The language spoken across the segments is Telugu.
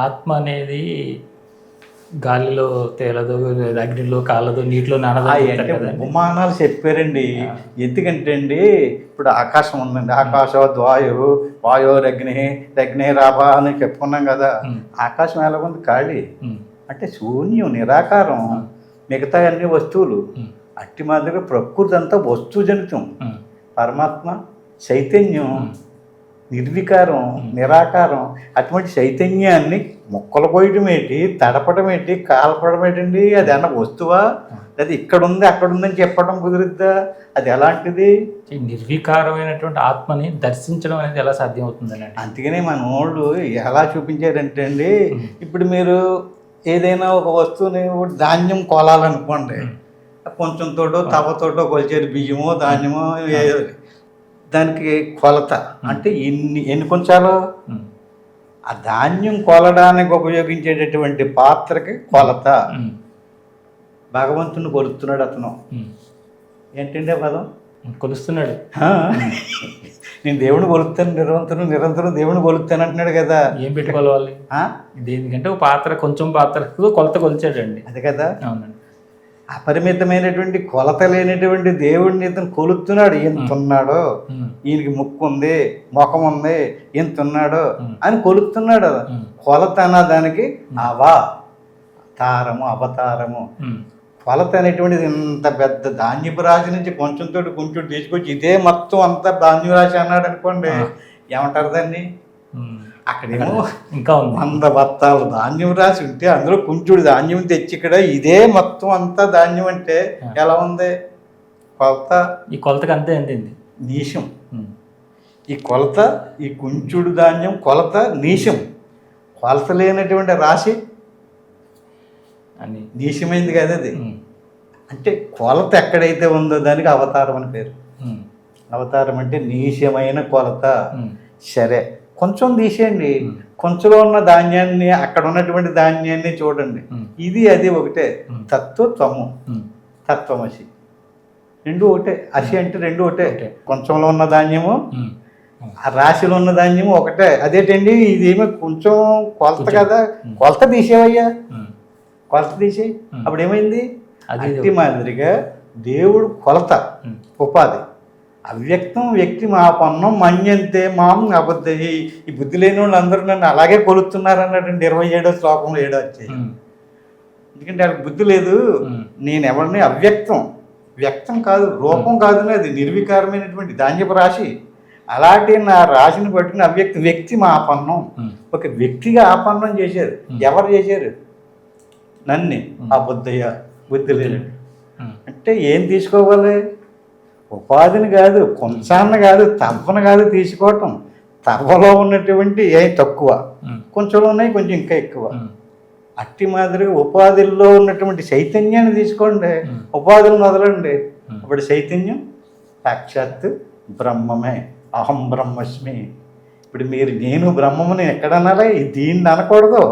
ఆత్మ అనేది గాలిలో తేలదు, అగ్నిలో కాలదు, నీటిలో నానదు అని చెప్తారు అంటే కదండి. ఉపమానాలు చెప్పారండి. ఎందుకంటే అండి, ఇప్పుడు ఆకాశం ఉందండి, ఆకాశవద్ వాయువు, వాయోరగ్ని, అగ్నిరాభ అని చెప్పుకున్నాం కదా. ఆకాశం ఎలాగుంది? ఖాళీ, అంటే శూన్యం, నిరాకారం. మిగతా అన్ని వస్తువులు. అట్టి మాదిరిగా ప్రకృతి అంతా వస్తుజనితం. పరమాత్మ చైతన్యం, నిర్వికారం, నిరాకారం. అటువంటి చైతన్యాన్ని మొక్కలు పోయటం ఏంటి, తడపడం ఏంటి, కాల్పడం ఏంటండి? అది అన్న వస్తువా? అది ఇక్కడ ఉంది అక్కడ ఉందని చెప్పడం కుదురుద్దా? అది ఎలాంటిది? ఈ నిర్వికారమైనటువంటి ఆత్మని దర్శించడం అనేది ఎలా సాధ్యం అవుతుందని. అందుకనే మన వాళ్ళు ఎలా చూపించారంటే అండి, ఇప్పుడు మీరు ఏదైనా ఒక వస్తువుని ధాన్యం కొలాలనుకోండి, కొంచెం తోటో తవ్వతోటో కొలిచేది బియ్యమో ధాన్యమో, దానికి కొలత అంటే ఎన్ని కొంచాలో. ఆ ధాన్యం కొలడానికి ఉపయోగించేటటువంటి పాత్రకి కొలత. భగవంతుని కొలుస్తున్నాడు అతను. ఏంటంటే పదం కొలుస్తున్నాడు. నేను దేవుని కొలుస్తాను, నిరంతరం దేవుని కొలుస్తాను అంటున్నాడు కదా. ఏం పెట్టుకోవాలి దేనికంటే ఒక పాత్ర, కొంచెం పాత్రకు కొలత కొలిచాడండి. అదే కదా. అవునండి. అపరిమితమైనటువంటి కొలత లేనటువంటి దేవుడిని ఇతను కొలుస్తున్నాడు. ఎంత ఉన్నాడో, ఈయనకి ముక్కు ఉంది, ముఖం ఉంది, ఎంత ఉన్నాడో అని కొలుస్తున్నాడు. కొలత అన్న దానికి అవతారము. కొలత అనేటువంటిది ఇంత పెద్ద ధాన్యపు రాశి నుంచి కొంచెంతో కొంచెం తీసుకొచ్చి ఇదే మొత్తం అంతా ధాన్యం రాశి అన్నాడు అనుకోండి, ఏమంటారు దాన్ని? అక్కడేమో ఇంకా 100 బత్తాలు ధాన్యం రాసి ఉంటే అందులో కొంచెడు ధాన్యం తెచ్చి ఇక్కడ ఇదే మొత్తం అంతా ధాన్యం అంటే ఎలా ఉంది కొలత? ఈ కొలతకి అంతే అంతేంది నీశం. ఈ కొలత, ఈ కొంచెడు ధాన్యం కొలత నీశం. కొలత లేనటువంటి రాశి అని నీశమైంది కదా అది. అంటే కొలత ఎక్కడైతే ఉందో దానికి అవతారం అని పేరు. అవతారం అంటే నీశమైన కొలత. సరే, కొంచెం తీసేయండి, కొంచెంలో ఉన్న ధాన్యాన్ని, అక్కడ ఉన్నటువంటి ధాన్యాన్ని చూడండి. ఇది అది ఒకటే. తత్వము, తత్వమసి రెండు ఒకటే. అసి అంటే రెండు ఒకటే. కొంచెంలో ఉన్న ధాన్యము, ఆ రాశిలో ఉన్న ధాన్యము ఒకటే. అదేంటండి, ఇదేమో కొంచెం కొలత కదా, కొలత తీసేవయ్యా, కొలత తీసేయి. అప్పుడు ఏమైంది? అట్టి మాదిరిగా దేవుడు కొలత, ఉపాధి. అవ్యక్తం వ్యక్తి మా పన్నం మన్యంతే మాం అబద్ధ. ఈ బుద్ధి లేని వాళ్ళు అందరూ నన్ను అలాగే కొలుస్తున్నారు అన్నటువంటి 27వ శ్లోకంలో 7 వచ్చాయి. ఎందుకంటే వాళ్ళకి బుద్ధి లేదు. నేను ఎవరిని అవ్యక్తం, వ్యక్తం కాదు, రూపం కాదు, అది నిర్వికారమైనటువంటి ధాన్యపు రాశి. అలాంటి నా రాశిని పట్టుకుని అవ్యక్త వ్యక్తి మా ఆపన్నం, ఒక వ్యక్తిగా ఆపన్నం చేశారు. ఎవరు చేశారు? నన్ను. ఆ బుద్ధయ్య, బుద్ధి లేదు అంటే ఏం తీసుకోవాలి? ఉపాధిని కాదు, కొంచాన్ని కాదు, తవ్వను కాదు తీసుకోవటం. తవ్వలో ఉన్నటువంటి ఏ తక్కువ, కొంచెంలో ఉన్నాయి కొంచెం ఇంకా ఎక్కువ. అట్టి మాదిరిగా ఉపాధుల్లో ఉన్నటువంటి చైతన్యాన్ని తీసుకోండి, ఉపాధులను వదలండి. అప్పుడు చైతన్యం సాక్షాత్ బ్రహ్మమే. అహం బ్రహ్మస్మి. ఇప్పుడు మీరు నేను బ్రహ్మముని ఎక్కడన్నారా? దీన్ని అనకూడదు.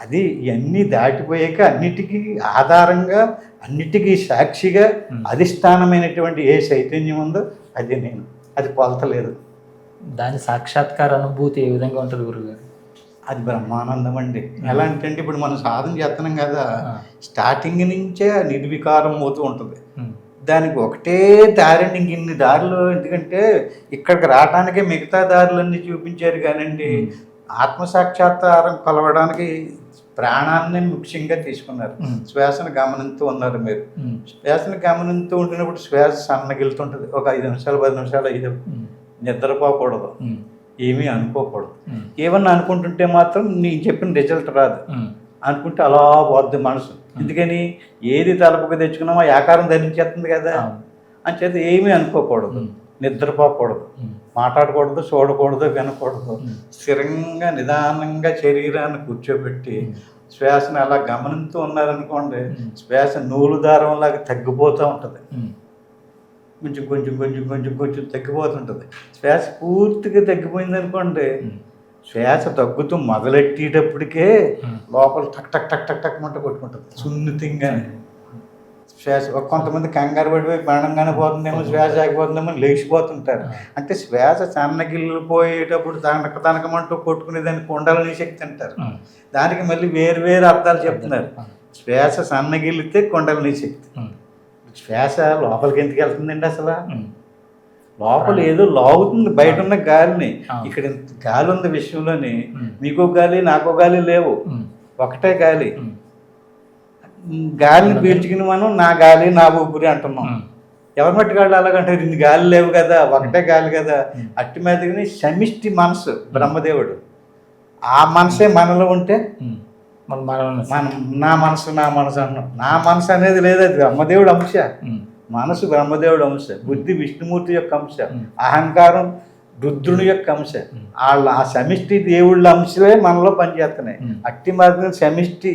అది ఇవన్నీ దాటిపోయాక అన్నిటికీ ఆధారంగా, అన్నిటికీ సాక్షిగా అధిష్టానమైనటువంటి ఏ చైతన్యం ఉందో అది నేను. అది కొలతలేదు. దాని సాక్షాత్కార అనుభూతి ఏ విధంగా ఉంటుంది గురుగారు? అది బ్రహ్మానందం అండి. ఎలా అంటే ఇప్పుడు మనం సాధన చేస్తున్నాం కదా, స్టార్టింగ్ నుంచే నిర్వికారం అవుతూ ఉంటుంది. దానికి ఒకటే దారిని ఇంక ఇన్ని దారులు. ఎందుకంటే ఇక్కడికి రావడానికే మిగతా దారులన్నీ చూపించారు కానండి. ఆత్మసాక్షాత్కారం కలవడానికి ప్రాణాన్ని ముఖ్యంగా తీసుకున్నారు. శ్వాసను గమనిస్తూ ఉన్నారు మీరు. శ్వాసను గమనిస్తూ ఉంటున్నప్పుడు శ్వాస సన్నగిలుతుంటుంది. ఒక 5 నిమిషాలు 10 నిమిషాలు అయ్యి నిద్రపోకూడదు, ఏమీ అనుకోకూడదు. ఏమన్నా అనుకుంటుంటే మాత్రం నేను చెప్పిన రిజల్ట్ రాదు. అనుకుంటే అలా పోద్ది మనసు. ఎందుకని? ఏది తలపుకి తెచ్చుకున్నామో ఆకారం ధరించేస్తుంది కదా. అంచేత ఏమీ అనుకోకూడదు, నిద్రపోకూడదు, మాట్లాడకూడదు, చూడకూడదు, వినకూడదు. స్థిరంగా నిదానంగా శరీరాన్ని కూర్చోబెట్టి శ్వాసను అలా గమనిస్తూ ఉన్నారనుకోండి, శ్వాస నూలు దారంలాగా తగ్గిపోతూ ఉంటుంది. కొంచెం కొంచెం కొంచెం కొంచెం కొంచెం తగ్గిపోతుంటుంది. శ్వాస పూర్తిగా తగ్గిపోయింది అనుకోండి, శ్వాస తగ్గుతూ మొదలెట్టేటప్పటికే లోపల టక్ టక్ టక్ టక్ టక్ మంట కొట్టుకుంటుంది సున్నితంగానే. శ్వాస కొంతమంది కంగారు పడిపోయి ప్రాణంగానే పోతుందేమో, శ్వాస ఆగిపోతుందేమో లేచిపోతుంటారు. అంటే శ్వాస సన్నగిల్లు పోయేటప్పుడు తనకమంటూ కొట్టుకునే దాన్ని కుండలని శక్తి అంటారు. దానికి మళ్ళీ వేరు వేరు అర్థాలు చెప్తున్నారు. శ్వాస సన్నగిల్లితే కుండలని శక్తి. శ్వాస లోపలికి ఎందుకు వెళ్తుందండి అసలు? లోపల ఏదో లాగుతుంది బయట ఉన్న గాలిని. ఇక్కడ గాలి ఉంది విషయంలోని, నీకో గాలి నాకో గాలి లేవు, ఒకటే గాలి. గాలిని పీల్చుకుని మనం నా గాలి నా ఊపిరి అంటున్నాం. ఎవరి మట్టి గాలి అలాగంటారు? ఇన్ని గాలి లేవు కదా, ఒకటే గాలి కదా. అట్టి మీదకి సమిష్టి మనసు బ్రహ్మదేవుడు. ఆ మనసే మనలో ఉంటే మనం నా మనసు అంటున్నాం. నా మనసు అనేది లేదు, అది బ్రహ్మదేవుడు అంశ. మనసు బ్రహ్మదేవుడు అంశ, బుద్ధి విష్ణుమూర్తి యొక్క అంశ, అహంకారం రుద్రుని యొక్క అంశ. ఆ సమిష్టి దేవుళ్ళ అంశలే మనలో పనిచేస్తున్నాయి. అట్టి మార్గం సమిష్టి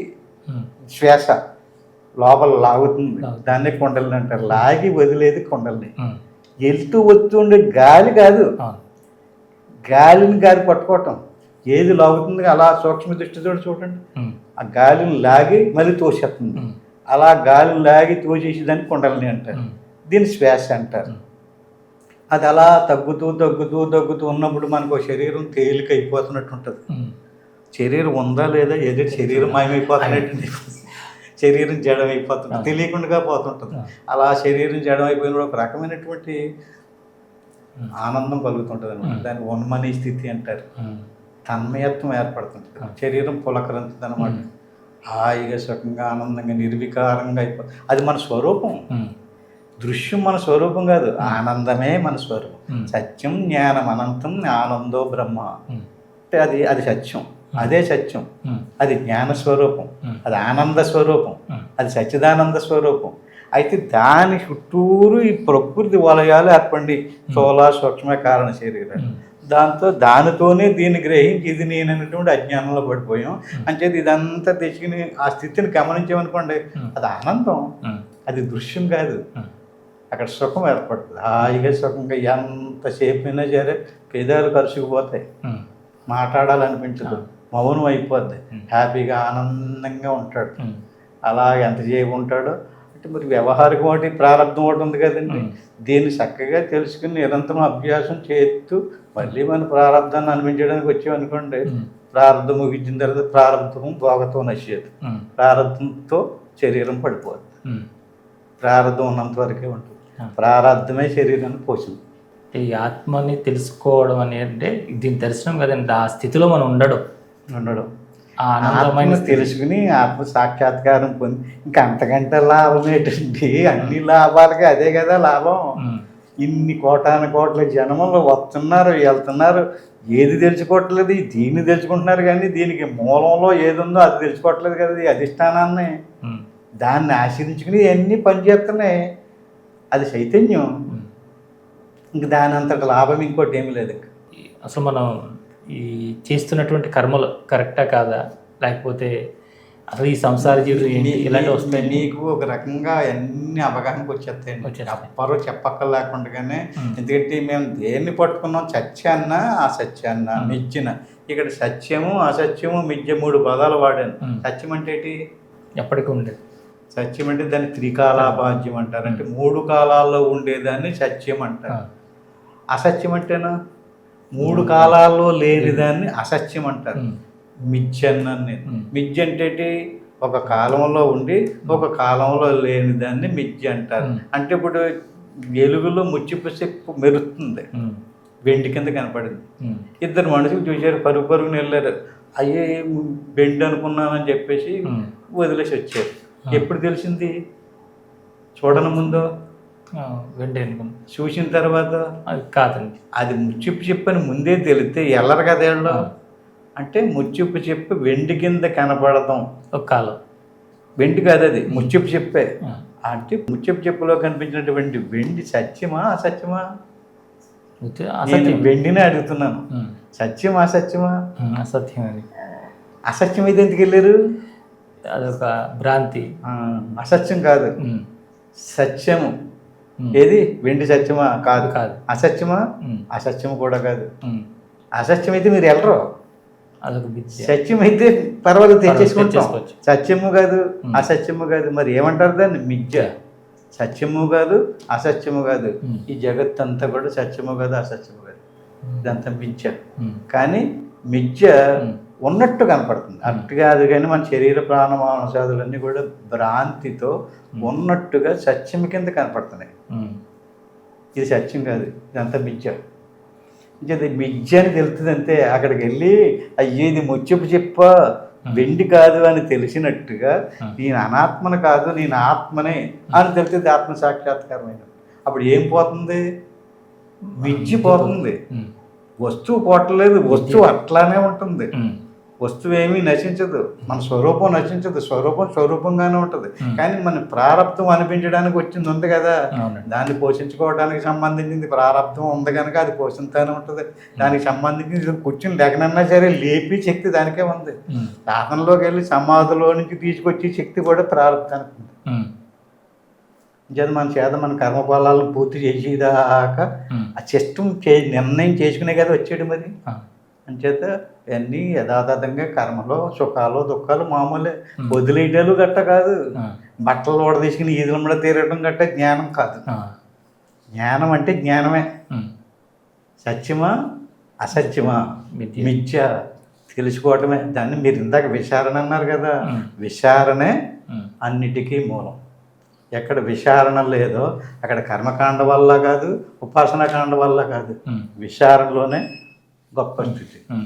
శ్వాస లోపల లాగుతుంది, దాన్నే కుండలిని అంటారు. లాగి వదిలేది కుండలిని. వెళ్తూ వస్తూ ఉండే గాలి కాదు, గాలిని గాలి పట్టుకోవటం. ఏది లాగుతుంది అలా సూక్ష్మ దృష్టితో చూడండి. ఆ గాలిని లాగి మళ్ళీ తోసేస్తుంది. అలా గాలిని లాగి తోసేసేదాన్ని కుండలిని అంటారు. దీన్ని శ్వాస అంటారు. అది అలా తగ్గుతూ తగ్గుతూ తగ్గుతూ ఉన్నప్పుడు మనకు శరీరం తేలిక అయిపోతున్నట్టు ఉంటుంది. శరీరం ఉందా లేదా, ఏదో శరీరం మాయమైపోతున్నట్టు, శరీరం జడం అయిపోతుంది, తెలియకుండా పోతుంటుంది. అలా శరీరం జడం అయిపోయినప్పుడు ఒక రకమైనటువంటి ఆనందం కలుగుతుంటుంది అనమాట. దాన్ని ఉన్మనీ స్థితి అంటారు. తన్మయత్వం ఏర్పడుతుంది. శరీరం పులకరించుతుంది అనమాట. హాయిగా సుఖంగా ఆనందంగా నిర్వికారంగా అయిపోతుంది. అది మన స్వరూపం. దృశ్యం మన స్వరూపం కాదు, ఆనందమే మన స్వరూపం. సత్యం జ్ఞానం అనంతం ఆనందో బ్రహ్మ అంటే అది సత్యం, అదే సత్యం. అది జ్ఞాన స్వరూపం, అది ఆనంద స్వరూపం, అది సచ్చిదానంద స్వరూపం. అయితే దాని చుట్టూరు ఈ ప్రకృతి వలయాలు ఏర్పడి స్థూల సూక్ష్మ కారణ శరీరాలు. దానితోనే దీన్ని గ్రహించి ఇది నేననేటువంటి అజ్ఞానంలో పడిపోయాం. అంచేది ఇదంతా తెచ్చుకుని ఆ స్థితిని గమనించామనుకోండి, అది ఆనందం, అది దృశ్యం కాదు. అక్కడ సుఖం ఏర్పడుతుంది. హాయిగా సుఖంగా ఎంతసేపు అయినా సరే పేదాలు కరుచుకుపోతాయి, మాట్లాడాలనిపించదు, మౌనం అయిపోద్ది, హ్యాపీగా ఆనందంగా ఉంటాడు. అలా ఎంతసేపు ఉంటాడో అంటే మరి వ్యవహారికం ఒకటి ప్రారంభం ఒకటి ఉంది కదండి. దీన్ని చక్కగా తెలుసుకుని నిరంతరం అభ్యాసం చేస్తూ మళ్ళీ మన ప్రారంభాన్ని అనిపించడానికి వచ్చామనుకోండి, ప్రారంభం ముగించిన తర్వాత ప్రారంభం భోగతో నశ్చేది. ప్రారంభంతో శరీరం పడిపోద్ది. ప్రారంభం ఉన్నంత వరకే ఉంటుంది. ప్రారంభమే శరీరాన్ని పోషింది. ఈ ఆత్మని తెలుసుకోవడం అనేది దీని దర్శనం కదండి. ఆ స్థితిలో మనం ఉండడం ఆనందమైన తెలుసుకుని ఆత్మ సాక్షాత్కారం పొంది ఇంకా అంతకంటే లాభం ఏంటండి? అన్ని లాభాలకి అదే కదా లాభం. ఇన్ని కోట్ల జనములు వస్తున్నారు వెళ్తున్నారు, ఏది తెలుసుకోవట్లేదు, దీన్ని తెలుసుకుంటున్నారు. కానీ దీనికి మూలంలో ఏది ఉందో అది తెలుసుకోవట్లేదు కదా, ఈ అధిష్టానాన్ని. దాన్ని ఆశ్రయించుకుని అన్నీ పనిచేస్తున్నాయి. అది చైతన్యం. ఇంక దాని అంతటి లాభం ఇంకోటి ఏమీ లేదు. అసలు మనం ఈ చేస్తున్నటువంటి కర్మలు కరెక్టా కాదా, లేకపోతే అసలు ఈ సంసార జీవితం ఇలాంటి వస్తాయి? నీకు ఒక రకంగా అన్ని అవగాహనకు వచ్చేస్తాయండి, ఎవ్వరూ చెప్పక్కర్ లేకుండానే. ఎందుకంటే మేము దేన్ని పట్టుకున్నాం, సత్యాన్న అసత్యాన్న మిథ్యన. ఇక్కడ సత్యము అసత్యము మిథ్య 3 పదాలు వాడాను. సత్యం అంటే ఏంటి? ఎప్పటికీ ఉండేది. సత్యం అంటే దాన్ని త్రికాలాభాజ్యం అంటారు. అంటే 3 కాలాల్లో ఉండేదాన్ని సత్యం అంటారు. అసత్యం అంటేనా 3 కాలాల్లో లేనిదాన్ని అసత్యం అంటారు. మిథ్య అన్నాను నేను. మిథ్య అంటే ఒక కాలంలో ఉండి ఒక కాలంలో లేనిదాన్ని మిథ్య అంటారు. అంటే ఇప్పుడు వెలుగులో ముచ్చిపు మెరుస్తుంది, వెండి కింద కనపడింది. 2 మనుషులు చూశారు, పరుగుని వెళ్ళారు. అయ్యే బెండ్ అనుకున్నానని చెప్పేసి వదిలేసి వచ్చారు. ఎప్పుడు తెలిసింది? చూడని ముందు వెండి అనుకున్నా, చూసిన తర్వాత అది కాదండి. అది ముచ్చిప్పు చెప్పని ముందే తెలిస్తే ఎల్లరు కదా వీళ్ళు. అంటే ముచ్చిప్పు చెప్పి వెండి కింద కనపడతాం ఒక కాలం. వెండి కాదు, అది ముచ్చిప్పు చెప్పే. అంటే ముచ్చిప్పు చెప్పులో కనిపించినటువంటి వెండి సత్యమా అసత్యమా? నేను వెండినే అడుగుతున్నాను. సత్యమా అసత్యమా? అసత్యం. అది అసత్యం అయితే ఎందుకు వెళ్ళారు? అదొక భ్రాంతి. అసత్యం కాదు, సత్యము. ఏది? వెండి సత్యమా? కాదు. అసత్యమా? అసత్యము కూడా కాదు. అసత్యం అయితే మీరు వెళ్ళరు. అదొక సత్యం అయితే పర్వాలేదు తెచ్చేసుకుంటాం. సత్యము కాదు అసత్యము కాదు, మరి ఏమంటారు దాన్ని? మిథ్య. సత్యము కాదు అసత్యము కాదు. ఉమ్. ఈ జగత్ అంతా కూడా సత్యము కాదు అసత్యము కాదు, ఉమ్. ఇదంతా మిథ్య. ఉమ్. కానీ మిథ్య ఉమ్. ఉన్నట్టు కనపడుతుంది, అట్టు కాదు. కానీ మన శరీర ప్రాణ మానసాదులన్నీ కూడా భ్రాంతితో ఉన్నట్టుగా సత్యం కింద కనపడుతున్నాయి. ఉమ్. ఇది సత్యం కాదు, ఇదంతా మిథ్య. ఇది మిథ్య అని తెలుస్తుంది అంతే. అక్కడికి వెళ్ళి అయ్యో ఇది ముచ్చపు చెప్ప వెండి కాదు అని తెలిసినట్టుగా నేను అనాత్మను కాదు నేను ఆత్మనే అని తెలుస్తుంది. ఆత్మ సాక్షాత్కారమైన అప్పుడు ఏం పోతుంది? మిథ్య పోతుంది. ఉమ్. వస్తువు పోవట్లేదు, వస్తువు అట్లానే ఉంటుంది. ఉమ్. వస్తువు ఏమీ నశించదు, మన స్వరూపం నశించదు, స్వరూపం స్వరూపంగానే ఉంటుంది. Hmm. కానీ మన ప్రారంధం అనిపించడానికి వచ్చింది ఉంది కదా, అవునండి. దాన్ని పోషించుకోవడానికి సంబంధించింది ప్రారంధం ఉంది కనుక అది పోషిస్తూనే ఉంటుంది. దానికి సంబంధించి కూర్చుని లేకనన్నా సరే లేపి శక్తి దానికే ఉంది. ఉమ్. సాధనలోకి వెళ్ళి సమాధిలో నుంచి తీసుకొచ్చి శక్తి కూడా ప్రారంధానికి ఉంది. ఉమ్. చేత మన చేత మన కర్మఫలాలను పూర్తి చేసేదాకా ఉమ్. ఆ సిస్టమ్ నిర్ణయం చేసుకునే కదా వచ్చాడు. మరి ఆ. అంచేత ఇవన్నీ యథాతథంగా కర్మలో సుఖాలు దుఃఖాలు మామూలే. వదిలేయటాలు గట్ట కాదు, ఆ. బట్టలు ఓడ తీసుకుని ఈదుల మీద తీరడం గట్ట జ్ఞానం కాదు. ఆ. జ్ఞానం అంటే జ్ఞానమే. ఉమ్. సత్యమా అసత్యమా మిథ్య. మిథ్య తెలుసుకోవటమే. దాన్ని మీరు ఇందాక విచారణ అన్నారు కదా, ఉమ్. విచారణే ఉమ్. అన్నిటికీ మూలం. ఎక్కడ విచారణ లేదో అక్కడ కర్మకాండ వల్ల కాదు, ఉపాసన కాండ వల్ల కాదు, ఉమ్. విచారణలోనే గొప్ప స్థితి. ఉమ్.